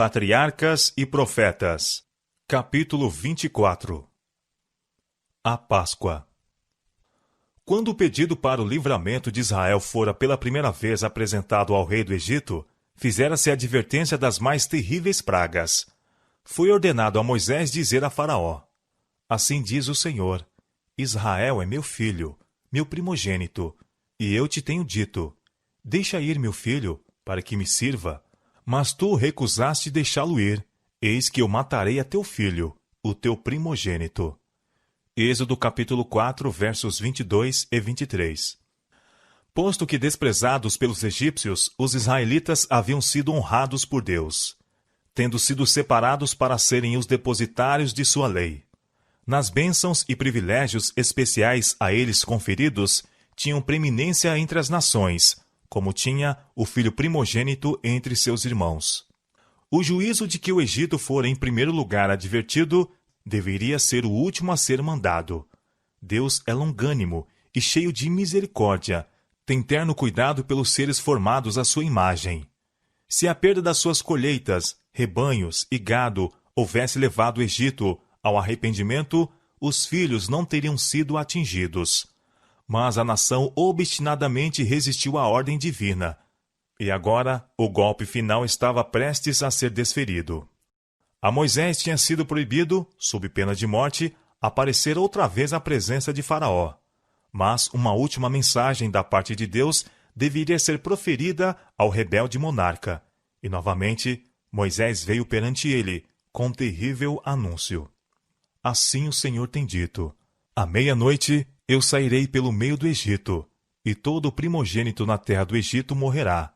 Patriarcas e Profetas. Capítulo 24. A Páscoa. Quando o pedido para o livramento de Israel fora pela primeira vez apresentado ao rei do Egito, fizera-se a advertência das mais terríveis pragas. Foi ordenado a Moisés dizer a Faraó: Assim diz o Senhor: Israel é meu filho, meu primogênito, e eu te tenho dito: Deixa ir meu filho, para que me sirva. Mas tu recusaste deixá-lo ir. Eis que eu matarei a teu filho, o teu primogênito. Êxodo capítulo 4, versos 22 e 23. Posto que desprezados pelos egípcios, os israelitas haviam sido honrados por Deus, tendo sido separados para serem os depositários de sua lei. Nas bênçãos e privilégios especiais a eles conferidos, tinham preeminência entre as nações, como tinha o filho primogênito entre seus irmãos. O juízo de que o Egito fora em primeiro lugar advertido deveria ser o último a ser mandado. Deus é longânimo e cheio de misericórdia, tem terno cuidado pelos seres formados à sua imagem. Se a perda das suas colheitas, rebanhos e gado houvesse levado o Egito ao arrependimento, os filhos não teriam sido atingidos. Mas a nação obstinadamente resistiu à ordem divina, e agora o golpe final estava prestes a ser desferido. A Moisés tinha sido proibido, sob pena de morte, aparecer outra vez à presença de Faraó. Mas uma última mensagem da parte de Deus deveria ser proferida ao rebelde monarca, e novamente Moisés veio perante ele com um terrível anúncio. Assim o Senhor tem dito: à meia-noite eu sairei pelo meio do Egito, e todo o primogênito na terra do Egito morrerá,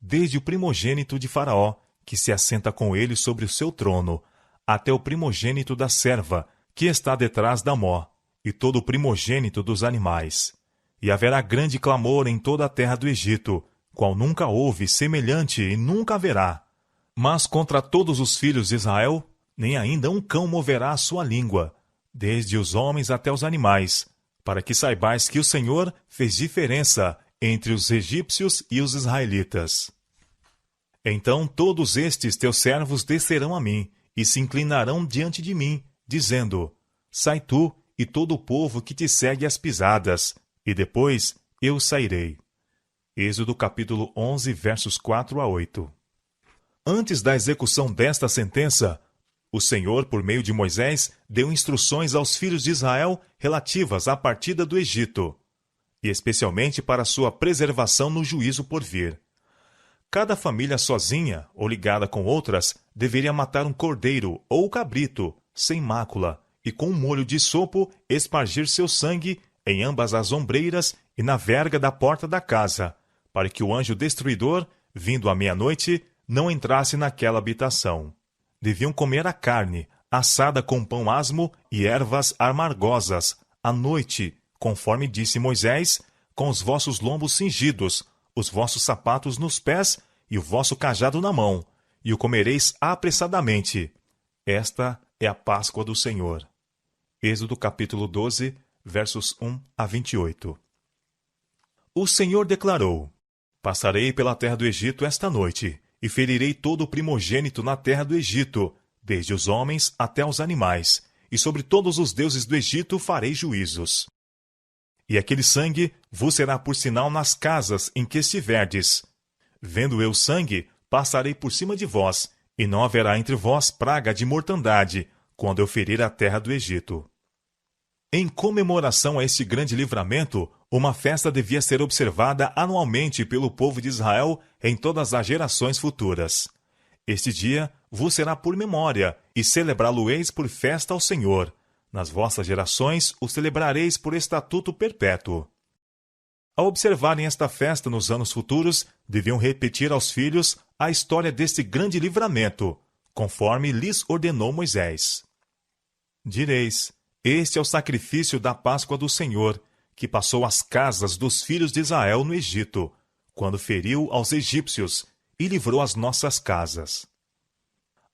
desde o primogênito de Faraó, que se assenta com ele sobre o seu trono, até o primogênito da serva, que está detrás da mó, e todo o primogênito dos animais. E haverá grande clamor em toda a terra do Egito, qual nunca houve semelhante e nunca haverá. Mas contra todos os filhos de Israel, nem ainda um cão moverá a sua língua, desde os homens até os animais, para que saibais que o Senhor fez diferença entre os egípcios e os israelitas. Então todos estes teus servos descerão a mim, e se inclinarão diante de mim, dizendo: Sai tu e todo o povo que te segue às pisadas, e depois eu sairei. Êxodo capítulo 11, versos 4 a 8. Antes da execução desta sentença, o Senhor, por meio de Moisés, deu instruções aos filhos de Israel relativas à partida do Egito, e especialmente para sua preservação no juízo por vir. Cada família sozinha ou ligada com outras deveria matar um cordeiro ou cabrito, sem mácula, e com um molho de sopo espargir seu sangue em ambas as ombreiras e na verga da porta da casa, para que o anjo destruidor, vindo à meia-noite, não entrasse naquela habitação. Deviam comer a carne, assada com pão asmo e ervas amargosas, à noite, conforme disse Moisés, com os vossos lombos cingidos, os vossos sapatos nos pés e o vosso cajado na mão, e o comereis apressadamente. Esta é a Páscoa do Senhor. Êxodo capítulo 12, versos 1 a 28. O Senhor declarou: Passarei pela terra do Egito esta noite, e ferirei todo o primogênito na terra do Egito, desde os homens até os animais, e sobre todos os deuses do Egito farei juízos. E aquele sangue vos será por sinal nas casas em que estiverdes. Vendo eu sangue, passarei por cima de vós, e não haverá entre vós praga de mortandade, quando eu ferir a terra do Egito. Em comemoração a este grande livramento, uma festa devia ser observada anualmente pelo povo de Israel em todas as gerações futuras. Este dia vos será por memória, e celebrá-lo-eis por festa ao Senhor. Nas vossas gerações o celebrareis por estatuto perpétuo. Ao observarem esta festa nos anos futuros, deviam repetir aos filhos a história deste grande livramento, conforme lhes ordenou Moisés. Direis: Este é o sacrifício da Páscoa do Senhor, que passou às casas dos filhos de Israel no Egito, quando feriu aos egípcios e livrou as nossas casas.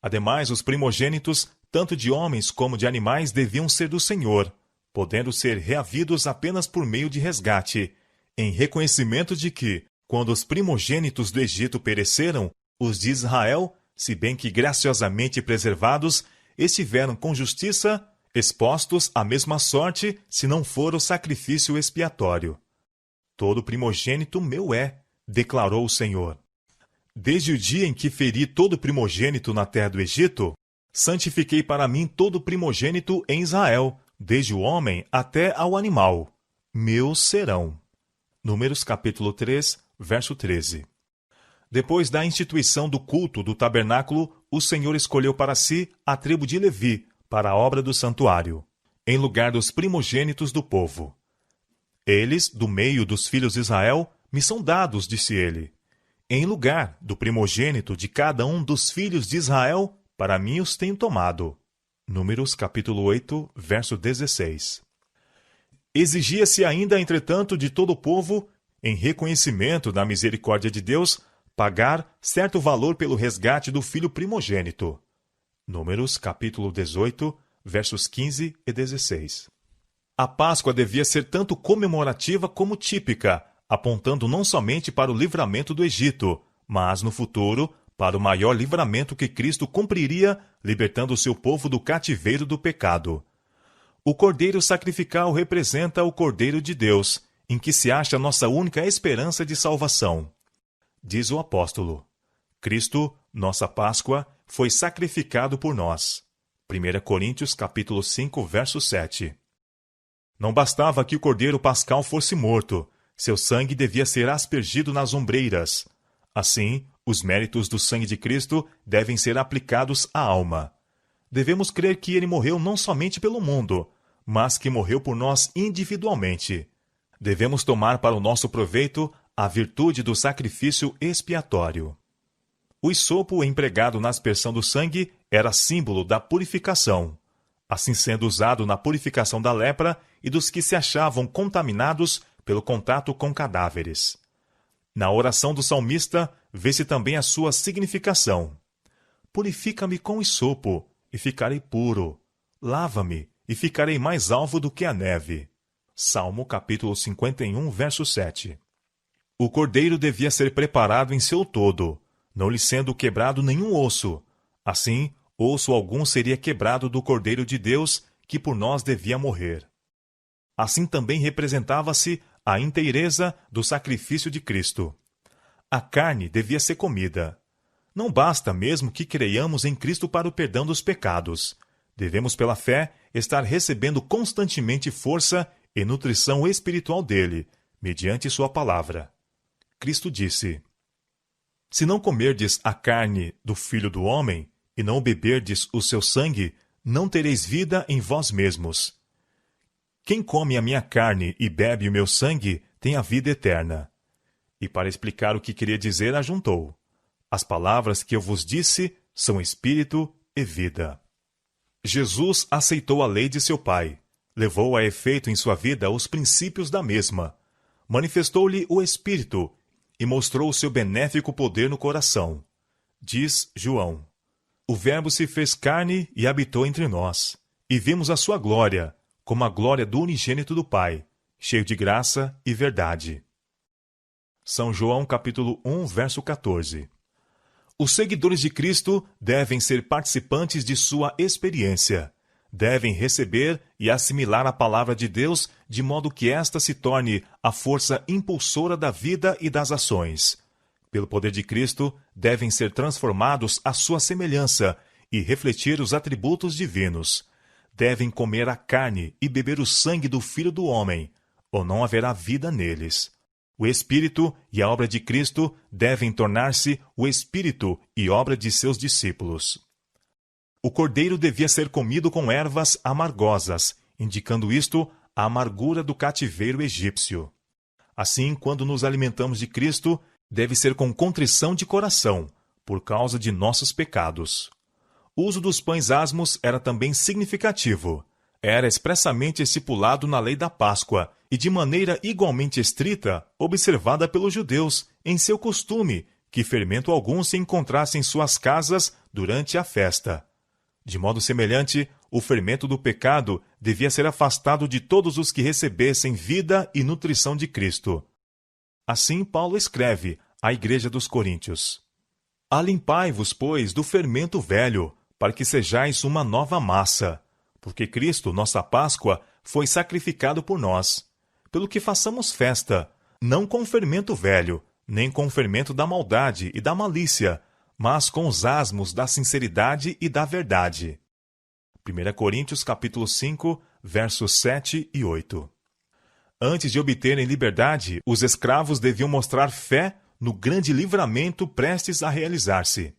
Ademais, os primogênitos, tanto de homens como de animais, deviam ser do Senhor, podendo ser reavidos apenas por meio de resgate, em reconhecimento de que, quando os primogênitos do Egito pereceram, os de Israel se bem que graciosamente preservados, estiveram com justiça expostos à mesma sorte, se não for o sacrifício expiatório. Todo primogênito meu é, declarou o Senhor. Desde o dia em que feri todo primogênito na terra do Egito, santifiquei para mim todo primogênito em Israel, desde o homem até ao animal. Meus serão. Números capítulo 3, verso 13. Depois da instituição do culto do tabernáculo, o Senhor escolheu para si a tribo de Levi para a obra do santuário, em lugar dos primogênitos do povo. Eles, do meio dos filhos de Israel, me são dados, disse ele. Em lugar do primogênito de cada um dos filhos de Israel, para mim os tenho tomado. Números capítulo 8, verso 16. Exigia-se ainda, entretanto, de todo o povo, em reconhecimento da misericórdia de Deus, pagar certo valor pelo resgate do filho primogênito. Números capítulo 18, versos 15 e 16. A Páscoa devia ser tanto comemorativa como típica, apontando não somente para o livramento do Egito, mas, no futuro, para o maior livramento que Cristo cumpriria, libertando o seu povo do cativeiro do pecado. O cordeiro sacrificial representa o Cordeiro de Deus, em que se acha nossa única esperança de salvação. Diz o apóstolo: Cristo, nossa Páscoa, foi sacrificado por nós. 1 Coríntios capítulo 5, verso 7. Não bastava que o cordeiro pascal fosse morto, seu sangue devia ser aspergido nas ombreiras. Assim, os méritos do sangue de Cristo devem ser aplicados à alma. Devemos crer que ele morreu não somente pelo mundo, mas que morreu por nós individualmente. Devemos tomar para o nosso proveito a virtude do sacrifício expiatório. O hisopo empregado na aspersão do sangue era símbolo da purificação, assim sendo usado na purificação da lepra e dos que se achavam contaminados pelo contato com cadáveres. Na oração do salmista, vê-se também a sua significação. Purifica-me com hisopo, e ficarei puro. Lava-me, e ficarei mais alvo do que a neve. Salmo capítulo 51, verso 7. O cordeiro devia ser preparado em seu todo, não lhe sendo quebrado nenhum osso. Assim, osso algum seria quebrado do Cordeiro de Deus, que por nós devia morrer. Assim também representava-se a inteireza do sacrifício de Cristo. A carne devia ser comida. Não basta mesmo que creiamos em Cristo para o perdão dos pecados. Devemos, pela fé, estar recebendo constantemente força e nutrição espiritual dele, mediante sua palavra. Cristo disse: Se não comerdes a carne do Filho do Homem, e não beberdes o seu sangue, não tereis vida em vós mesmos. Quem come a minha carne e bebe o meu sangue, tem a vida eterna. E para explicar o que queria dizer, ajuntou: As palavras que eu vos disse são espírito e vida. Jesus aceitou a lei de seu Pai, levou a efeito em sua vida os princípios da mesma, manifestou-lhe o Espírito, e mostrou o seu benéfico poder no coração. Diz João: O Verbo se fez carne e habitou entre nós, e vimos a sua glória, como a glória do unigênito do Pai, cheio de graça e verdade. São João capítulo 1, verso 14. Os seguidores de Cristo devem ser participantes de sua experiência. Devem receber e assimilar a palavra de Deus de modo que esta se torne a força impulsora da vida e das ações. Pelo poder de Cristo, devem ser transformados à sua semelhança e refletir os atributos divinos. Devem comer a carne e beber o sangue do Filho do Homem, ou não haverá vida neles. O Espírito e a obra de Cristo devem tornar-se o Espírito e obra de seus discípulos. O cordeiro devia ser comido com ervas amargosas, indicando isto a amargura do cativeiro egípcio. Assim, quando nos alimentamos de Cristo, deve ser com contrição de coração, por causa de nossos pecados. O uso dos pães asmos era também significativo. Era expressamente estipulado na lei da Páscoa e de maneira igualmente estrita observada pelos judeus em seu costume que fermento algum se encontrasse em suas casas durante a festa. De modo semelhante, o fermento do pecado devia ser afastado de todos os que recebessem vida e nutrição de Cristo. Assim, Paulo escreve à Igreja dos Coríntios: Alimpai-vos, pois, do fermento velho, para que sejais uma nova massa, porque Cristo, nossa Páscoa, foi sacrificado por nós. Pelo que façamos festa, não com o fermento velho, nem com o fermento da maldade e da malícia, mas com os asmos da sinceridade e da verdade. 1 Coríntios capítulo 5, versos 7 e 8. Antes de obterem liberdade, os escravos deviam mostrar fé no grande livramento prestes a realizar-se.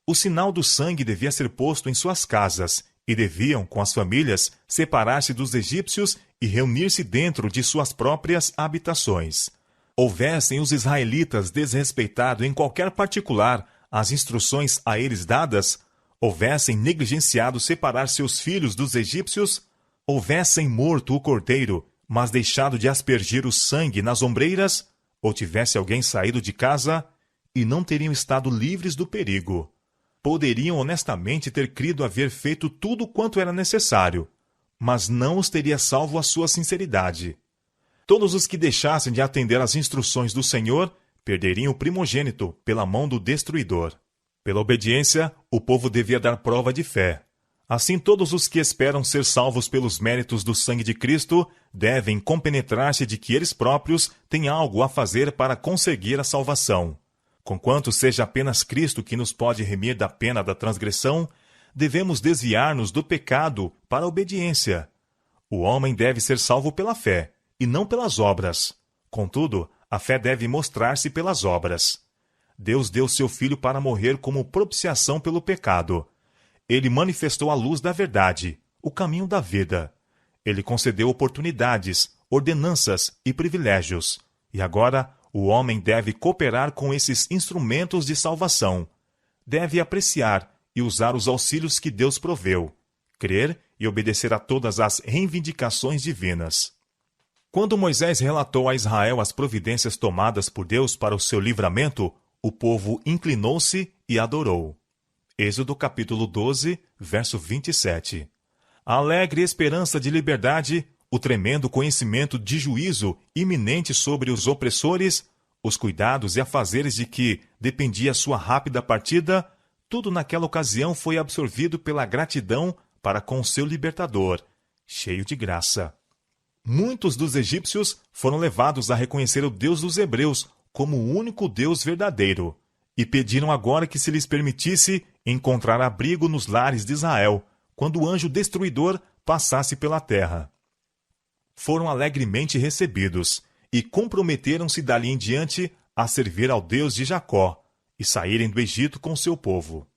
O sinal do sangue devia ser posto em suas casas, e deviam, com as famílias, separar-se dos egípcios e reunir-se dentro de suas próprias habitações. Houvessem os israelitas desrespeitado em qualquer particular as instruções a eles dadas, houvessem negligenciado separar seus filhos dos egípcios, houvessem morto o cordeiro, mas deixado de aspergir o sangue nas ombreiras, ou tivesse alguém saído de casa, e não teriam estado livres do perigo. Poderiam honestamente ter crido haver feito tudo quanto era necessário, mas não os teria salvo a sua sinceridade. Todos os que deixassem de atender às instruções do Senhor perderiam o primogênito pela mão do destruidor. Pela obediência, o povo devia dar prova de fé. Assim, todos os que esperam ser salvos pelos méritos do sangue de Cristo devem compenetrar-se de que eles próprios têm algo a fazer para conseguir a salvação. Conquanto seja apenas Cristo que nos pode remir da pena da transgressão, devemos desviar-nos do pecado para a obediência. O homem deve ser salvo pela fé, e não pelas obras. Contudo, a fé deve mostrar-se pelas obras. Deus deu seu Filho para morrer como propiciação pelo pecado. Ele manifestou a luz da verdade, o caminho da vida. Ele concedeu oportunidades, ordenanças e privilégios. E agora, o homem deve cooperar com esses instrumentos de salvação. Deve apreciar e usar os auxílios que Deus proveu, crer e obedecer a todas as reivindicações divinas. Quando Moisés relatou a Israel as providências tomadas por Deus para o seu livramento, o povo inclinou-se e adorou. Êxodo capítulo 12, verso 27. A alegre esperança de liberdade, o tremendo conhecimento de juízo iminente sobre os opressores, os cuidados e afazeres de que dependia sua rápida partida, tudo naquela ocasião foi absorvido pela gratidão para com seu libertador, cheio de graça. Muitos dos egípcios foram levados a reconhecer o Deus dos hebreus como o único Deus verdadeiro, e pediram agora que se lhes permitisse encontrar abrigo nos lares de Israel, quando o anjo destruidor passasse pela terra. Foram alegremente recebidos, e comprometeram-se dali em diante a servir ao Deus de Jacó, e saírem do Egito com seu povo.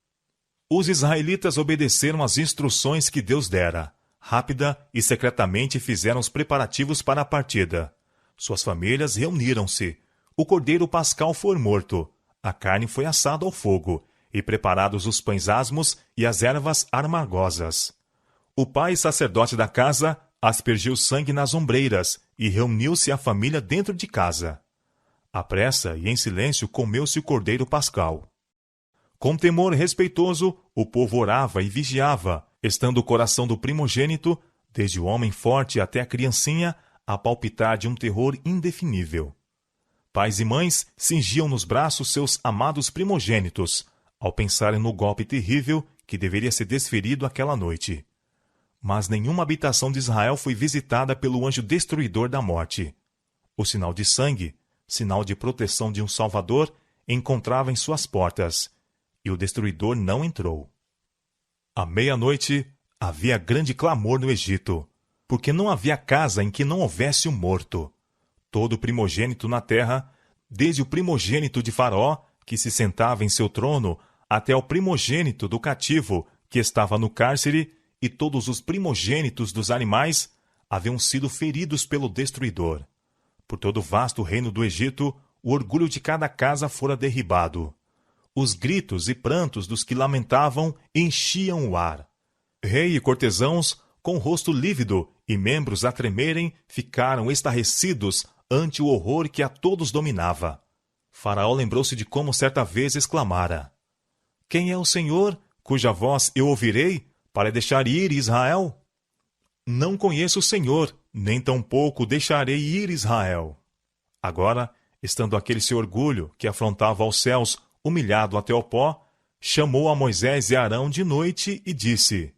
Os israelitas obedeceram às instruções que Deus dera. Rápida e secretamente fizeram os preparativos para a partida. Suas famílias reuniram-se. O cordeiro pascal foi morto. A carne foi assada ao fogo, e preparados os pães asmos e as ervas amargosas. O pai sacerdote da casa aspergiu sangue nas ombreiras, e reuniu-se a família dentro de casa. À pressa e em silêncio comeu-se o cordeiro pascal. Com temor respeitoso, o povo orava e vigiava, estando o coração do primogênito, desde o homem forte até a criancinha, a palpitar de um terror indefinível. Pais e mães cingiam nos braços seus amados primogênitos, ao pensarem no golpe terrível que deveria ser desferido aquela noite. Mas nenhuma habitação de Israel foi visitada pelo anjo destruidor da morte. O sinal de sangue, sinal de proteção de um Salvador, encontrava em suas portas, e o destruidor não entrou. À meia-noite, havia grande clamor no Egito, porque não havia casa em que não houvesse um morto. Todo primogênito na terra, desde o primogênito de Faraó, que se sentava em seu trono, até o primogênito do cativo, que estava no cárcere, e todos os primogênitos dos animais, haviam sido feridos pelo destruidor. Por todo o vasto reino do Egito, o orgulho de cada casa fora derribado. Os gritos e prantos dos que lamentavam enchiam o ar. Rei e cortesãos, com o rosto lívido e membros a tremerem, ficaram estarrecidos ante o horror que a todos dominava. Faraó lembrou-se de como certa vez exclamara: "Quem é o Senhor, cuja voz eu ouvirei, para deixar ir Israel? Não conheço o Senhor, nem tampouco deixarei ir Israel." Agora, estando aquele seu orgulho, que afrontava aos céus humilhado até o pó, chamou a Moisés e Arão de noite e disse: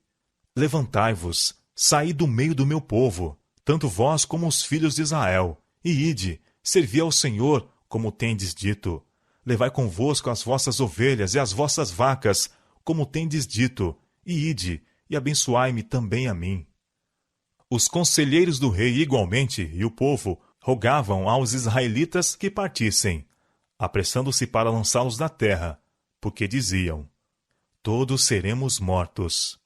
Levantai-vos, saí do meio do meu povo, tanto vós como os filhos de Israel, e ide, servi ao Senhor, como tendes dito. Levai convosco as vossas ovelhas e as vossas vacas, como tendes dito, e ide, e abençoai-me também a mim. Os conselheiros do rei igualmente, e o povo, rogavam aos israelitas que partissem, apressando-se para lançá-los na terra, porque diziam: Todos seremos mortos.